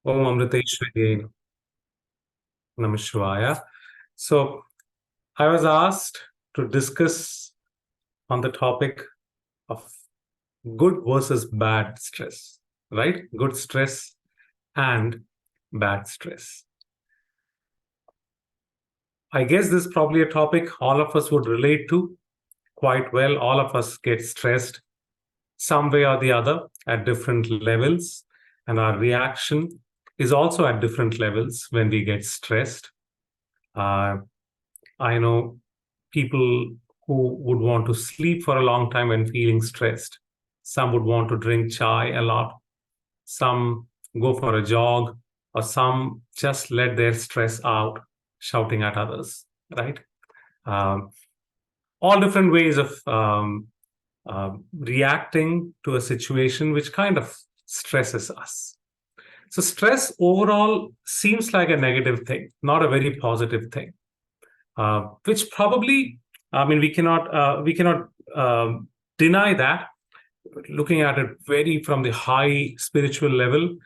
Om Amriteshwari Namah. So I was asked to discuss on the topic of good versus bad stress, right? Good stress and bad stress. I guess this is probably a topic all of us would relate to quite well. All of us get stressed some way or the other at different levels, and our reaction is also at different levels when we get stressed. I know people who would want to sleep for a long time when feeling stressed. Some would want to drink chai a lot. Some go for a jog, or some just let their stress out, shouting at others, right? Um, all different ways of reacting to a situation which kind of stresses us. So stress overall seems like a negative thing, not a very positive thing. Which probably, I mean, we cannot deny that. Looking at it very from the high spiritual level,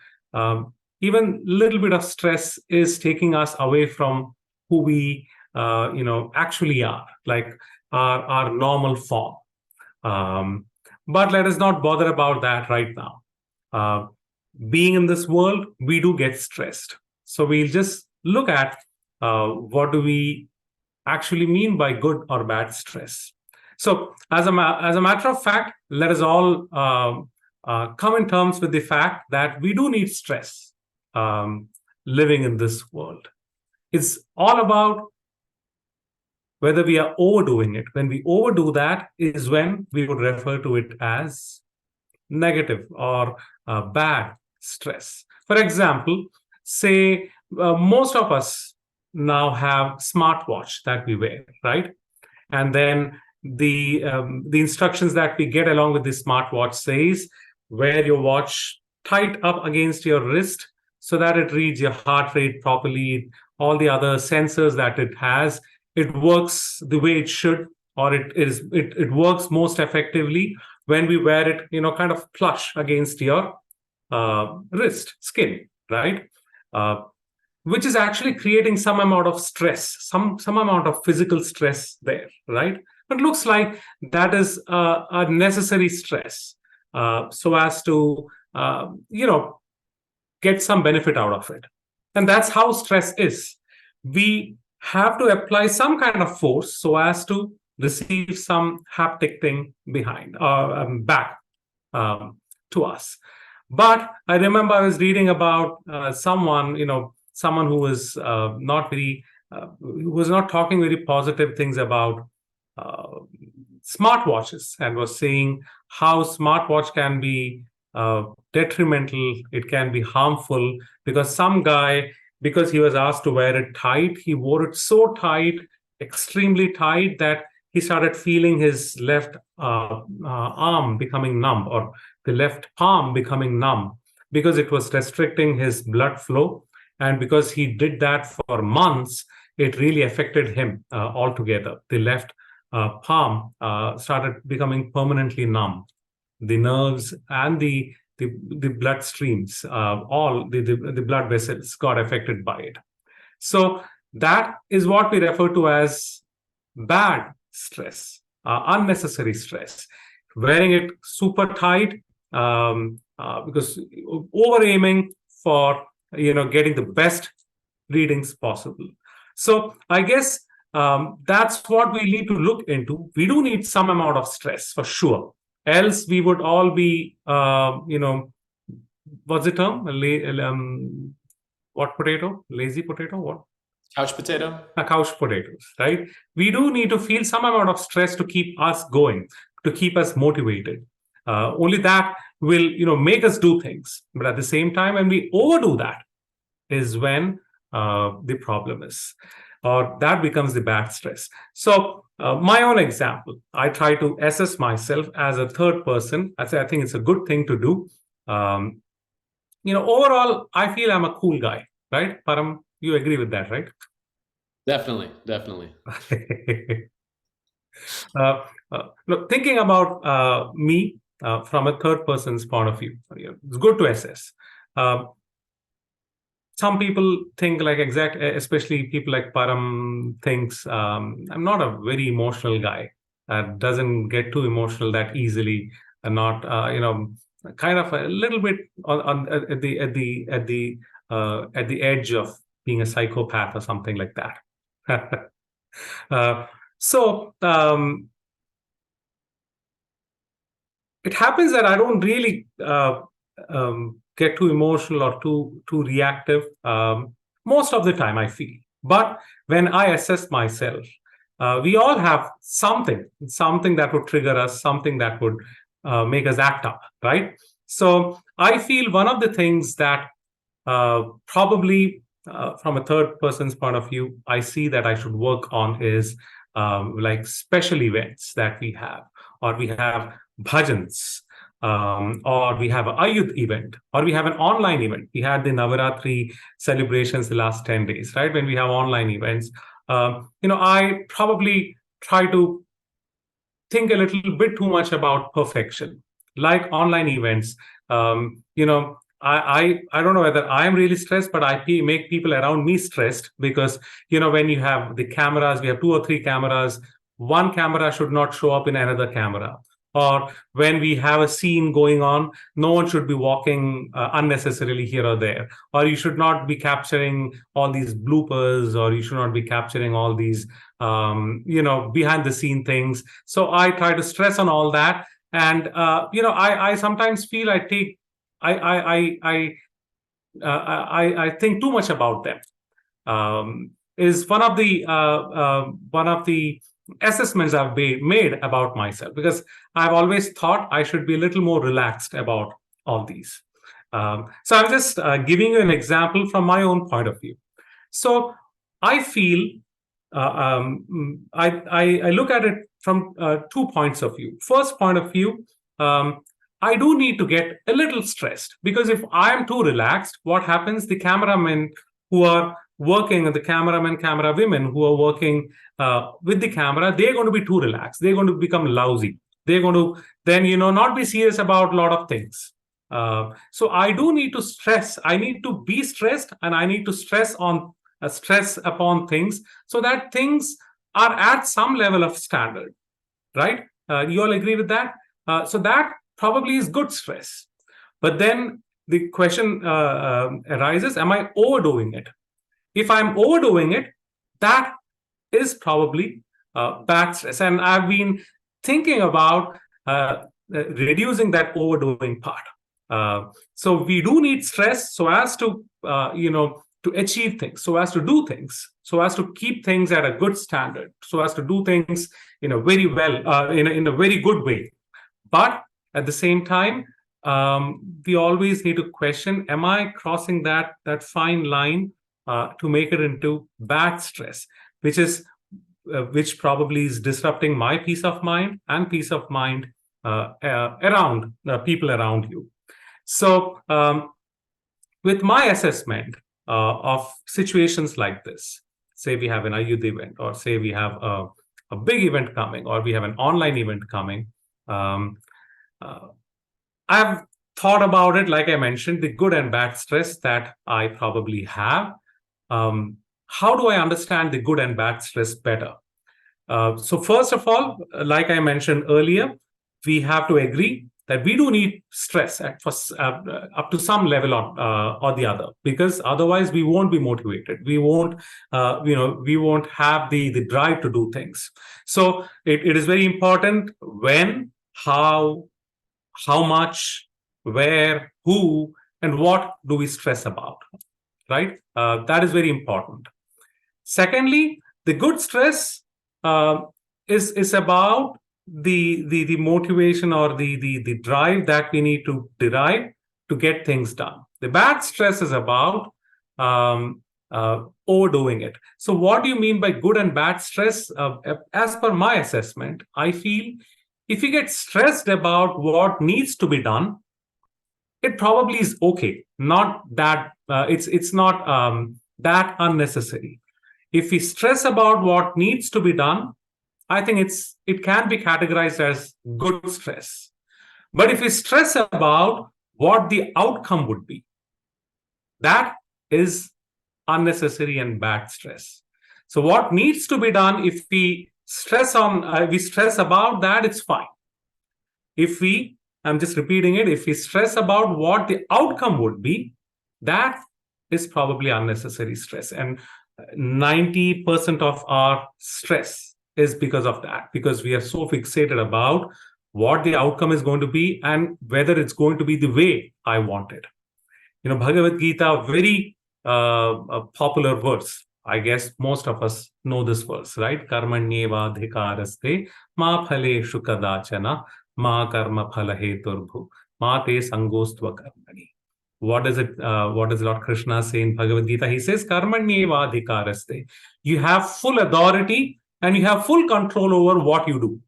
even little bit of stress is taking us away from who we, actually are, like our normal form. But let us not bother about that right now. Being in this world, we do get stressed. So we'll just look at what do we actually mean by good or bad stress. So as a matter of fact, let us all come in terms with the fact that we do need stress living in this world. It's all about whether we are overdoing it. When we overdo that is when we would refer to it as negative or bad stress. For example, say most of us now have smartwatch that we wear, right? And then the instructions that we get along with the smartwatch says wear your watch tight up against your wrist so that it reads your heart rate properly, all the other sensors that it has. It works the way it should, or it works most effectively when we wear it, kind of plush against your wrist skin, right? Which is actually creating some amount of stress, some amount of physical stress there, right? But it looks like that is a necessary stress, so as to get some benefit out of it. And that's how stress is. We have to apply some kind of force so as to receive some haptic thing behind back to us. But I remember I was reading about someone who was who was not talking very positive things about smartwatches, and was saying how smartwatch can be detrimental, it can be harmful, because some guy, because he was asked to wear it tight, he wore it so tight, extremely tight, that he started feeling his left arm becoming numb, or the left palm becoming numb, because it was restricting his blood flow. And because he did that for months, it really affected him altogether. The left palm started becoming permanently numb. The nerves and the blood streams, all the blood vessels got affected by it. So that is what we refer to as bad stress, unnecessary stress. Wearing it super tight, because over aiming for getting the best readings possible. So I guess that's what we need to look into. We do need some amount of stress for sure. Else we would all be, what's the term? What potato? Lazy potato? What? Couch potato? Couch potatoes, right? We do need to feel some amount of stress to keep us going, to keep us motivated. Only that will, make us do things. But at the same time, when we overdo that, is when the problem is, or that becomes the bad stress. So my own example, I try to assess myself as a third person. I think it's a good thing to do. Overall, I feel I'm a cool guy, right? Param, you agree with that, right? Definitely. Look, thinking about me from a third person's point of view, it's good to assess. some people think like especially people like Param thinks I'm not a very emotional guy. Doesn't get too emotional that easily, and not kind of a little bit at the edge of being a psychopath or something like that. so it happens that I don't really get too emotional or too reactive most of the time, I feel. But when I assess myself, we all have something that would trigger us, something that would make us act up, right? So I feel one of the things that probably from a third person's point of view, I see that I should work on is like special events that we have, or we have bhajans, or we have an AYUDH event, or we have an online event. We had the Navaratri celebrations the last 10 days, right? When we have online events, I probably try to think a little bit too much about perfection, like online events. I don't know whether I'm really stressed, but I make people around me stressed because, when you have the cameras, we have 2 or 3 cameras, one camera should not show up in another camera. Or when we have a scene going on, no one should be walking unnecessarily here or there. Or you should not be capturing all these bloopers, or you should not be capturing all these, behind the scene things. So I try to stress on all that. And, I sometimes feel I think too much about them. Is one of the assessments I've made about myself, because I've always thought I should be a little more relaxed about all these. So I'm just giving you an example from my own point of view. So I feel I look at it from 2 points of view. First point of view, I do need to get a little stressed, because if I'm too relaxed, what happens? The cameramen who are working, and the camera women who are working with the camera, they're going to be too relaxed. They're going to become lousy. They're going to then, not be serious about a lot of things. So I do need to stress. I need to be stressed, and I need to stress upon things, so that things are at some level of standard, right? You all agree with that? So that probably is good stress. But then the question arises, am I overdoing it? If I'm overdoing it, that is probably bad stress. And I've been thinking about reducing that overdoing part. So we do need stress so as to, to achieve things, so as to do things, so as to keep things at a good standard, so as to do things in a very in a very good way. But at the same time, we always need to question, am I crossing that fine line to make it into bad stress, which probably is disrupting my peace of mind and peace of mind around people around you. So with my assessment of situations like this, say we have an AYUDH event, or say we have a big event coming, or we have an online event coming, I've thought about it, like I mentioned, the good and bad stress that I probably have. How do I understand the good and bad stress better? So first of all, like I mentioned earlier, we have to agree that we do need stress up to some level or the other, because otherwise we won't be motivated. We won't have the drive to do things. So it is very important when, how much, where, who, and what do we stress about, right? That is very important. Secondly, the good stress is about the motivation, or the drive that we need to derive to get things done. The bad stress is about overdoing it. So what do you mean by good and bad stress? As per my assessment, I feel if you get stressed about what needs to be done, it probably is okay. Not that it's not that unnecessary. If we stress about what needs to be done, I think it can be categorized as good stress. But if we stress about what the outcome would be, that is unnecessary and bad stress. So what needs to be done, if we stress about that, it's fine. I'm just repeating it, if we stress about what the outcome would be, that is probably unnecessary stress. And 90% of our stress is because of that, because we are so fixated about what the outcome is going to be and whether it's going to be the way I want it. Bhagavad Gita, very popular verse. I guess most of us know this verse, right? Karmanyeva dhikaraste ma phaleshu kadachana ma karma phala heturbhu ma te sangostva karmani. What does Lord Krishna say in Bhagavad Gita? He says, Karmanyeva dhikaraste. You have full authority and you have full control over what you do.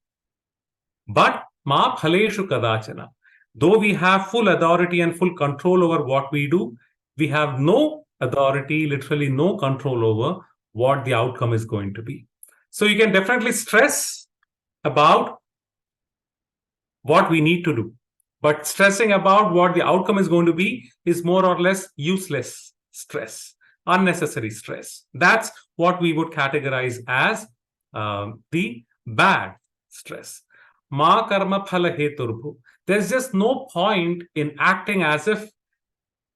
But ma phaleshu kadachana. Though we have full authority and full control over what we do, we have no authority, literally no control over what the outcome is going to be. So you can definitely stress about what we need to do, but stressing about what the outcome is going to be is more or less useless stress, unnecessary stress. That's what we would categorize as the bad stress. Ma karma phala heturbhu. There's just no point in acting as if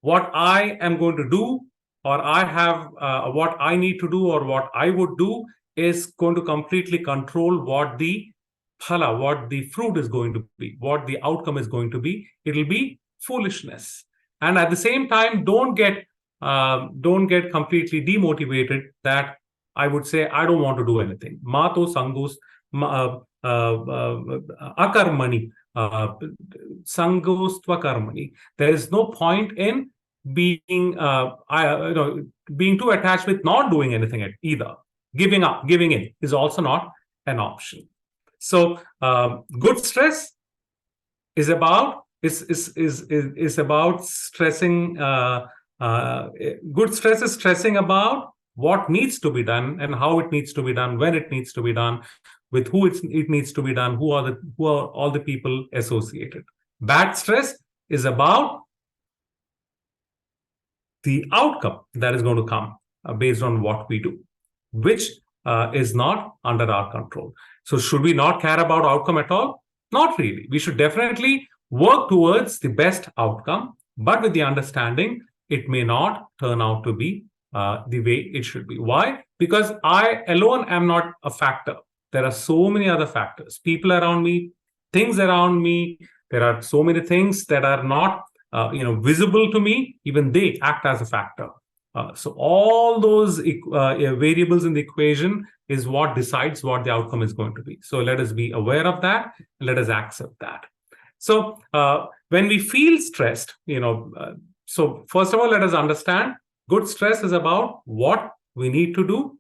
what I am going to do, or I have what I need to do, or what I would do is going to completely control what the phala, what the fruit is going to be, what the outcome is going to be. It'll be foolishness. And at the same time, don't get completely demotivated that I would say I don't want to do anything. Mato sangus akarmani. Sangostva karmani. There is no point in being too attached with not doing anything either. Giving in is also not an option. So good stress is about stressing. Good stress is stressing about what needs to be done and how it needs to be done, when it needs to be done, with who it needs to be done, who are all the people associated. Bad stress is about the outcome that is going to come based on what we do, which is not under our control. So should we not care about outcome at all? Not really. We should definitely work towards the best outcome, but with the understanding it may not turn out to be the way it should be. Why? Because I alone am not a factor. There are so many other factors, people around me, things around me. There are so many things that are not visible to me. Even they act as a factor. So all those variables in the equation is what decides what the outcome is going to be. So let us be aware of that. Let us accept that. So when we feel stressed, so first of all, let us understand good stress is about what we need to do.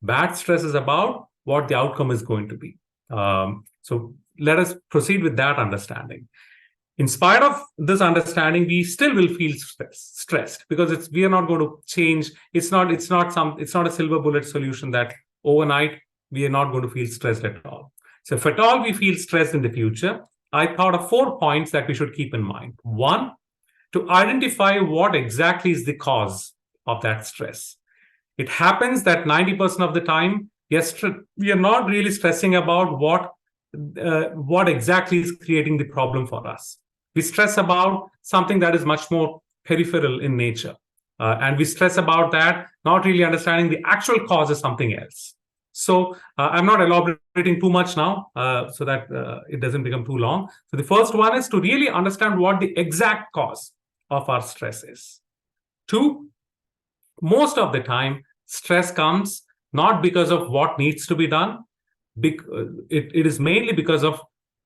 Bad stress is about what the outcome is going to be. So let us proceed with that understanding. In spite of this understanding, we still will feel stressed because we are not going to change. It's not a silver bullet solution that overnight we are not going to feel stressed at all. So if at all we feel stressed in the future, I thought of 4 points that we should keep in mind. 1, to identify what exactly is the cause of that stress. It happens that 90% of the time, yes, we are not really stressing about what exactly is creating the problem for us. We stress about something that is much more peripheral in nature. And we stress about that, not really understanding the actual cause is something else. So I'm not elaborating too much now so that it doesn't become too long. So the first one is to really understand what the exact cause of our stress is. 2, most of the time, stress comes not because of what needs to be done. It is mainly because of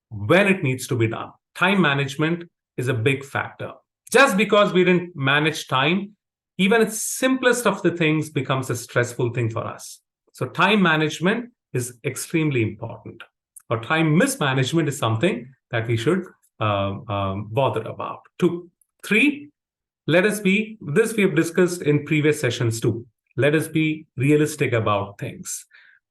when it needs to be done. Time management is a big factor. Just because we didn't manage time, even the simplest of the things becomes a stressful thing for us. So time management is extremely important. Or time mismanagement is something that we should bother about. 2, 3, we have discussed in previous sessions too. Let us be realistic about things.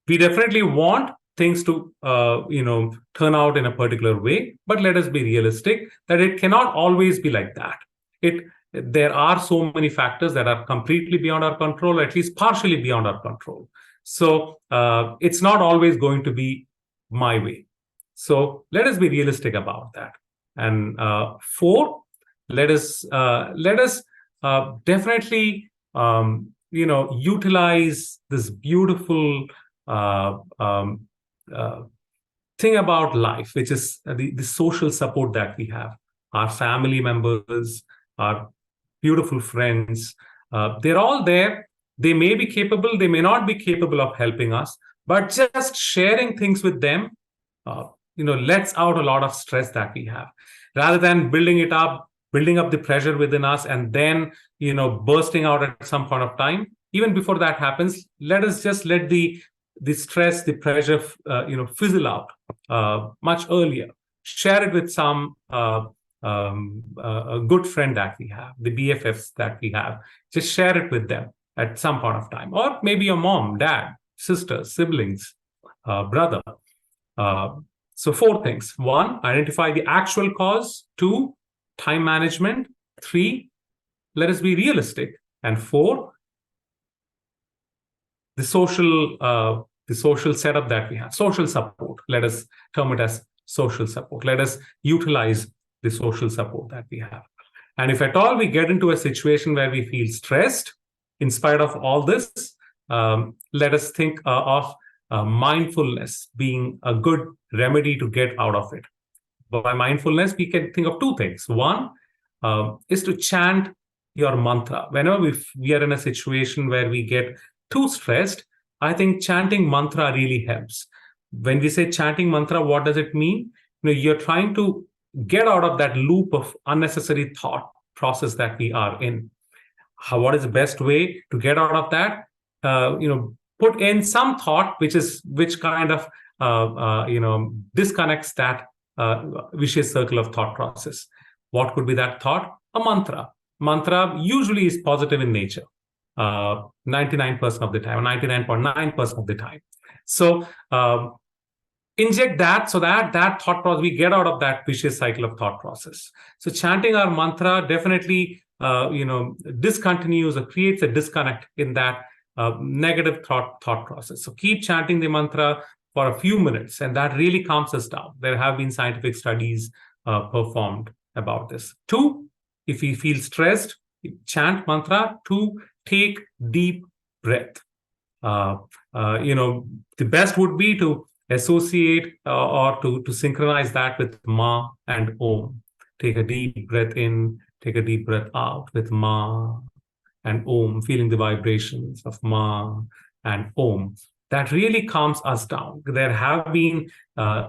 We definitely want things to turn out in a particular way, but let us be realistic that it cannot always be like that. there are so many factors that are completely beyond our control, or at least partially beyond our control. So it's not always going to be my way. So let us be realistic about that. And four, let us definitely utilize this beautiful thing about life, which is the social support that we have. Our family members, our beautiful friends, they're all there. They may be capable, they may not be capable of helping us, but just sharing things with them, lets out a lot of stress that we have, rather than building up the pressure within us and then, bursting out at some point of time. Even before that happens, let us just let the stress, the pressure, fizzle out much earlier. Share it with some a good friend that we have, the BFFs that we have. Just share it with them at some point of time, or maybe your mom, dad, sister, siblings, brother. So four things. One, identify the actual cause. Two, time management. Three, let us be realistic. And four, the social setup that we have, social support. Let us term it as social support. Let us utilize the social support that we have. And if at all we get into a situation where we feel stressed, in spite of all this, let us think of mindfulness being a good remedy to get out of it. By mindfulness, we can think of two things. One is to chant your mantra. Whenever we are in a situation where we get too stressed, I think chanting mantra really helps. When we say chanting mantra, what does it mean? You're trying to get out of that loop of unnecessary thought process that we are in. What is the best way to get out of that? Put in some thought which kind of disconnects that vicious circle of thought process. What could be that thought? A mantra. Mantra usually is positive in nature, 99% of the time, or 99.9% of the time. So inject that so that thought process, we get out of that vicious cycle of thought process. So chanting our mantra definitely discontinues or creates a disconnect in that negative thought process. So keep chanting the mantra for a few minutes, and that really calms us down. There have been scientific studies performed about this. Two, if you feel stressed, chant mantra. Two, take deep breath. The best would be to associate or to synchronize that with Ma and Om. Take a deep breath in, take a deep breath out with Ma and Om, feeling the vibrations of Ma and Om. That really calms us down. There have been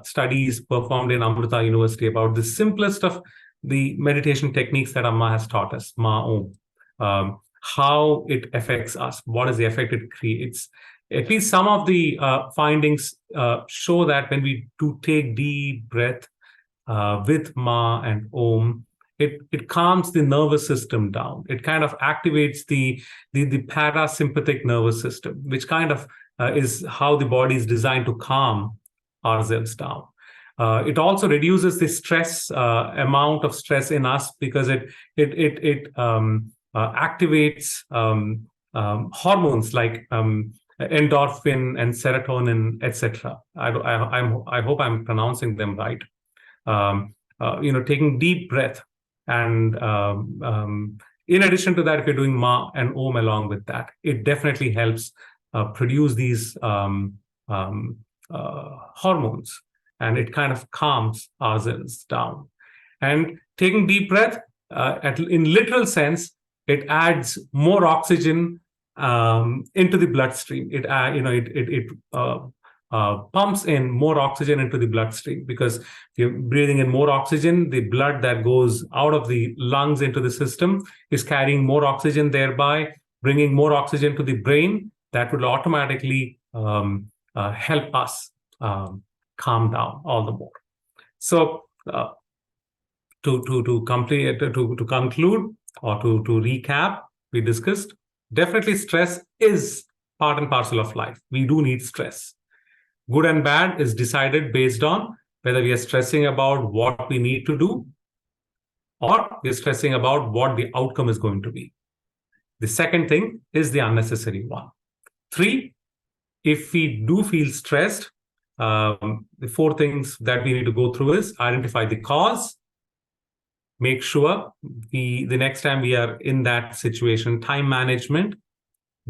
studies performed in Amrita University about the simplest of the meditation techniques that Amma has taught us, Ma Om, how it affects us, what is the effect it creates. At least some of the findings show that when we do take deep breath with Ma and Om, it calms the nervous system down. It kind of activates the parasympathetic nervous system, which kind of is how the body is designed to calm ourselves down. It also reduces the stress amount of stress in us, because it activates hormones like endorphin and serotonin, etc. I hope I'm pronouncing them right. Taking deep breath, and in addition to that, if you're doing Ma and Om along with that, it definitely helps produce these hormones, and it kind of calms ourselves down. And taking deep breath, in literal sense, it adds more oxygen into the bloodstream. It pumps in more oxygen into the bloodstream, because if you're breathing in more oxygen, the blood that goes out of the lungs into the system is carrying more oxygen, thereby bringing more oxygen to the brain. That would automatically help us calm down all the more. So to conclude or to recap, we discussed definitely stress is part and parcel of life. We do need stress. Good and bad is decided based on whether we are stressing about what we need to do or we're stressing about what the outcome is going to be. The second thing is the unnecessary one. 3, if we do feel stressed, the 4 things that we need to go through is identify the cause, make sure the next time we are in that situation, time management,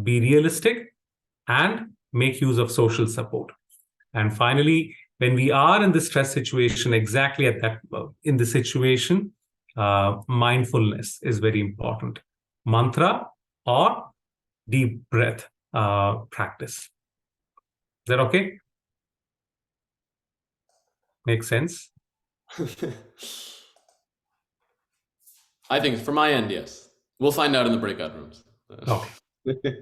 be realistic, and make use of social support. And finally, when we are in the stress situation, exactly at that in the situation, mindfulness is very important. Mantra or deep breath practice. Is that okay? Makes sense? I think from my end, yes. We'll find out in the breakout rooms. Okay.